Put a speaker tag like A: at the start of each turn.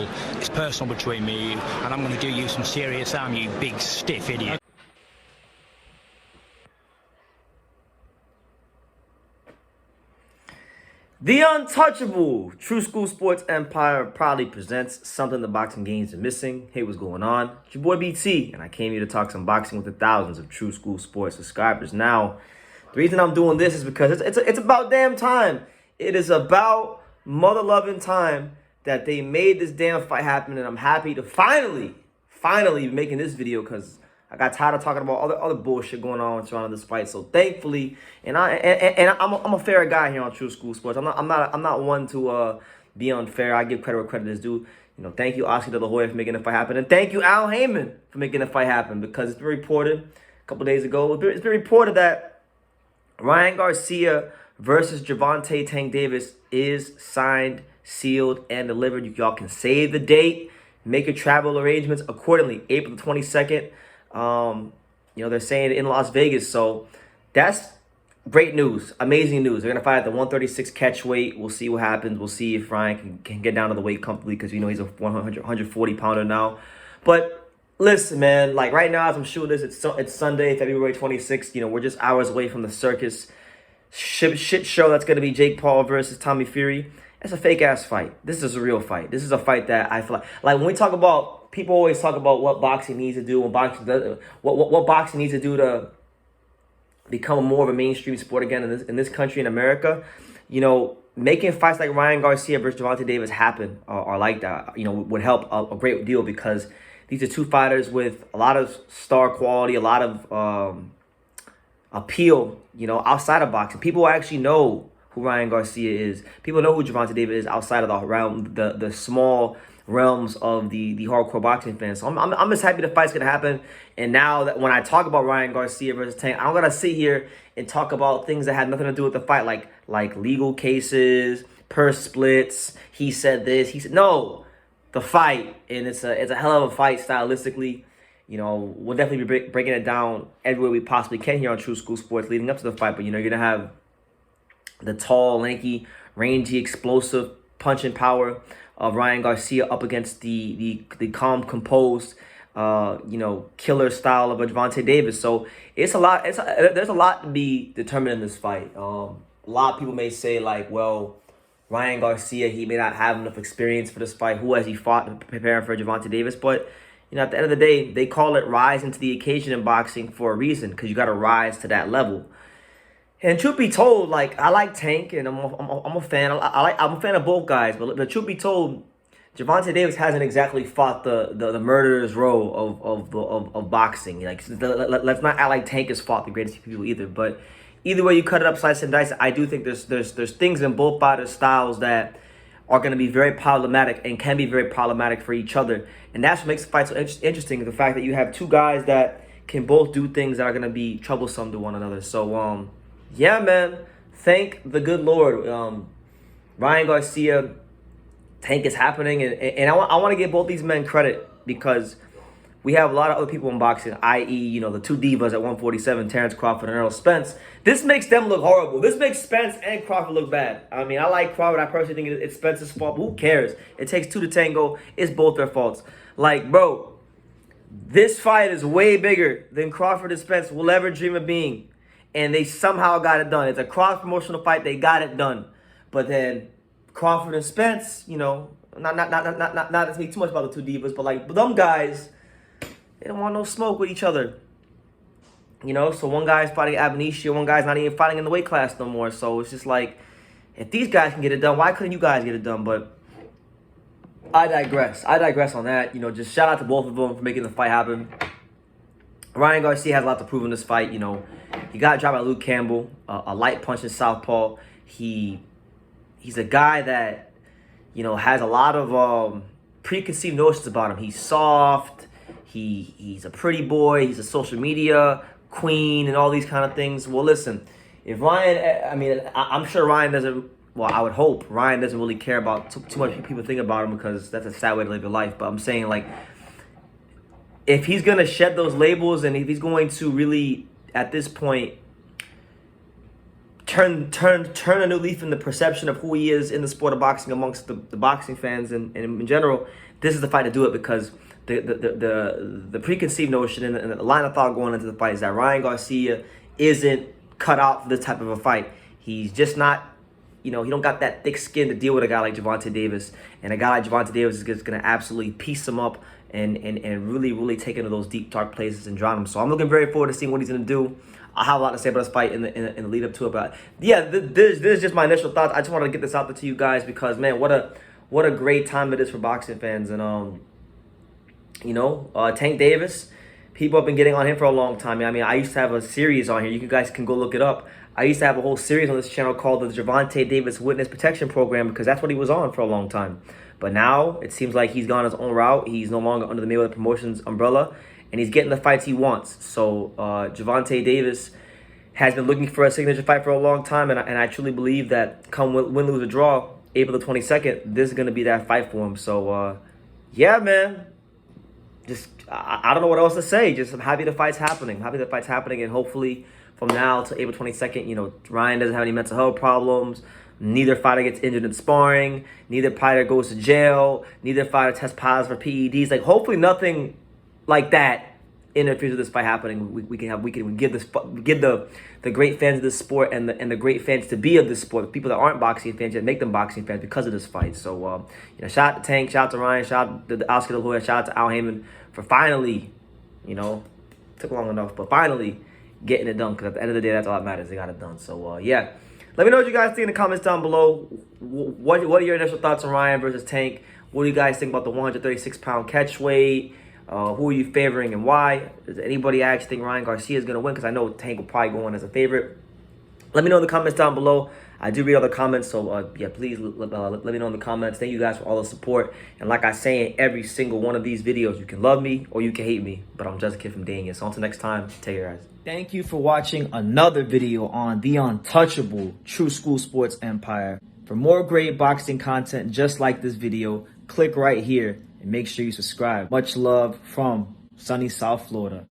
A: football. It's personal between me and you, and I'm going to do you some serious harm, you big stiff idiot.
B: The Untouchable True School Sports Empire proudly presents something the boxing games are missing. Hey, what's going on? It's your boy BT, and I came here to talk some boxing with the thousands of True School Sports subscribers. Now, the reason I'm doing this is because it's about damn time. It is about mother-loving time that they made this damn fight happen, and I'm happy to finally be making this video because I got tired of talking about other bullshit going on surrounding this fight. So thankfully, and I'm a fair guy here on True School Sports. I'm not one to be unfair. I give credit where credit is due. You know, thank you Oscar De La Hoya for making the fight happen, and thank you Al Heyman for making the fight happen, because it's been reported a couple days ago. It's been reported that Ryan Garcia versus Gervonta Tank Davis is signed, sealed, and delivered. Y'all can save the date, make your travel arrangements accordingly. April 22nd. You know, they're saying in Las Vegas, so that's great news, amazing news. They're gonna fight at the 136 catch weight. We'll see what happens. We'll see if Ryan can get down to the weight comfortably, because you know he's a 140 pounder now. But listen, man, like right now as I'm shooting this, it's Sunday, February 26th. You know, we're just hours away from the circus shit show that's gonna be Jake Paul versus Tommy Fury. It's a fake ass fight. This is a real fight. This is a fight that I feel like when we talk about, people always talk about what boxing needs to do, what boxing needs to do to become more of a mainstream sport again in this country, in America. You know, making fights like Ryan Garcia versus Gervonta Davis happen or like that, you know, would help a great deal, because these are two fighters with a lot of star quality, a lot of appeal, you know, outside of boxing. People actually know who Ryan Garcia is. People know who Gervonta Davis is outside of the realm, the small realms of the hardcore boxing fans. So I'm just happy the fight's gonna happen. And now that when I talk about Ryan Garcia versus Tank, I'm gonna sit here and talk about things that had nothing to do with the fight, like legal cases, purse splits. He said this. He said no. The fight, and it's a hell of a fight stylistically. You know, we'll definitely be breaking it down everywhere we possibly can here on True School Sports leading up to the fight. But you know, you're gonna have the tall, lanky, rangy, explosive punching power of Ryan Garcia up against the calm, composed, you know, killer style of Gervonta Davis. So it's a lot. There's a lot to be determined in this fight. A lot of people may say like, well, Ryan Garcia, he may not have enough experience for this fight. Who has he fought preparing for Gervonta Davis? But you know, at the end of the day, they call it rise into the occasion in boxing for a reason, because you got to rise to that level. And truth be told, like, I like Tank, and I'm a fan. I'm a fan of both guys. But the truth be told, Gervonta Davis hasn't exactly fought the murderer's row of boxing. Like, let's not act like Tank has fought the greatest people either. But either way you cut it up, slice and dice, I do think there's things in both fighters' styles that are going to be very problematic and can be very problematic for each other. And that's what makes the fight so interesting. The fact that you have two guys that can both do things that are going to be troublesome to one another. So, yeah, man, thank the good Lord. Ryan Garcia, Tank is happening, and I want to give both these men credit, because we have a lot of other people in boxing, i.e., you know, the two divas at 147, Terrence Crawford and Errol Spence. This makes them look horrible. This makes Spence and Crawford look bad. I mean, I like Crawford. I personally think it's Spence's fault, but who cares? It takes two to tango. It's both their faults. Like, bro, this fight is way bigger than Crawford and Spence will ever dream of being. And they somehow got it done. It's a cross-promotional fight. They got it done. But then Crawford and Spence, you know, not to speak too much about the two divas, but like them guys, they don't want no smoke with each other. You know, so one guy's fighting ab initio, one guy's not even fighting in the weight class no more. So it's just like, if these guys can get it done, why couldn't you guys get it done? But I digress. I digress on that. You know, just shout out to both of them for making the fight happen. Ryan Garcia has a lot to prove in this fight. You know, he got dropped by Luke Campbell, a light punching southpaw. He's a guy that, you know, has a lot of preconceived notions about him. He's soft. He's a pretty boy. He's a social media queen and all these kind of things. Well, listen, if Ryan, I mean, I'm sure Ryan doesn't, well, I would hope Ryan doesn't really care about too much people think about him, because that's a sad way to live your life. But I'm saying, like, if he's going to shed those labels, and if he's going to really, at this point, turn a new leaf in the perception of who he is in the sport of boxing amongst the boxing fans and in general, this is the fight to do it, because the preconceived notion and the line of thought going into the fight is that Ryan Garcia isn't cut out for this type of a fight. He's just not, he don't got that thick skin to deal with a guy like Gervonta Davis. And a guy like Gervonta Davis is just going to absolutely piece him up and really take into those deep, dark places and drown him. So I'm looking very forward to seeing what he's going to do. I have a lot to say about this fight in the lead up to it. But yeah, this is just my initial thoughts. I just wanted to get this out there to you guys because, man, what a great time it is for boxing fans. And, Tank Davis, people have been getting on him for a long time. I mean, I used to have a series on here. You guys can go look it up. I used to have a whole series on this channel called the Gervonta Davis Witness Protection Program because that's what he was on for a long time. But now it seems like he's gone his own route. He's no longer under the Mayweather Promotions umbrella, and he's getting the fights he wants. So Gervonta Davis has been looking for a signature fight for a long time, and I truly believe that come win, lose, or draw, April the 22nd, this is going to be that fight for him. So, yeah, man. Just, I don't know what else to say. Just I'm happy the fight's happening. I'm happy the fight's happening, and hopefully from now to April 22nd, Ryan doesn't have any mental health problems. Neither fighter gets injured in sparring. Neither fighter goes to jail. Neither fighter tests positive for PEDs. Like, hopefully nothing like that interferes with this fight happening. We can give the great fans of this sport and the great fans to be of this sport, the people that aren't boxing fans yet, make them boxing fans because of this fight. So shout out to Tank, shout out to Ryan, shout out to Oscar De La Hoya, shout out to Al Heyman for finally, took long enough, but finally getting it done, because at the end of the day, that's all that matters. They got it done. So yeah, let me know what you guys think in the comments down below. What are your initial thoughts on Ryan versus Tank? What do you guys think about the 136-pound catch weight? Who are you favoring and why? Does anybody actually think Ryan Garcia is going to win? Because I know Tank will probably go in as a favorite. Let me know in the comments down below. I do read all the comments, so yeah, please let me know in the comments. Thank you guys for all the support. And like I say in every single one of these videos, you can love me or you can hate me, but I'm just a kid from Dania. So until next time, take care, guys. Thank you for watching another video on the untouchable True School Sports Empire. For more great boxing content just like this video, click right here and make sure you subscribe. Much love from sunny South Florida.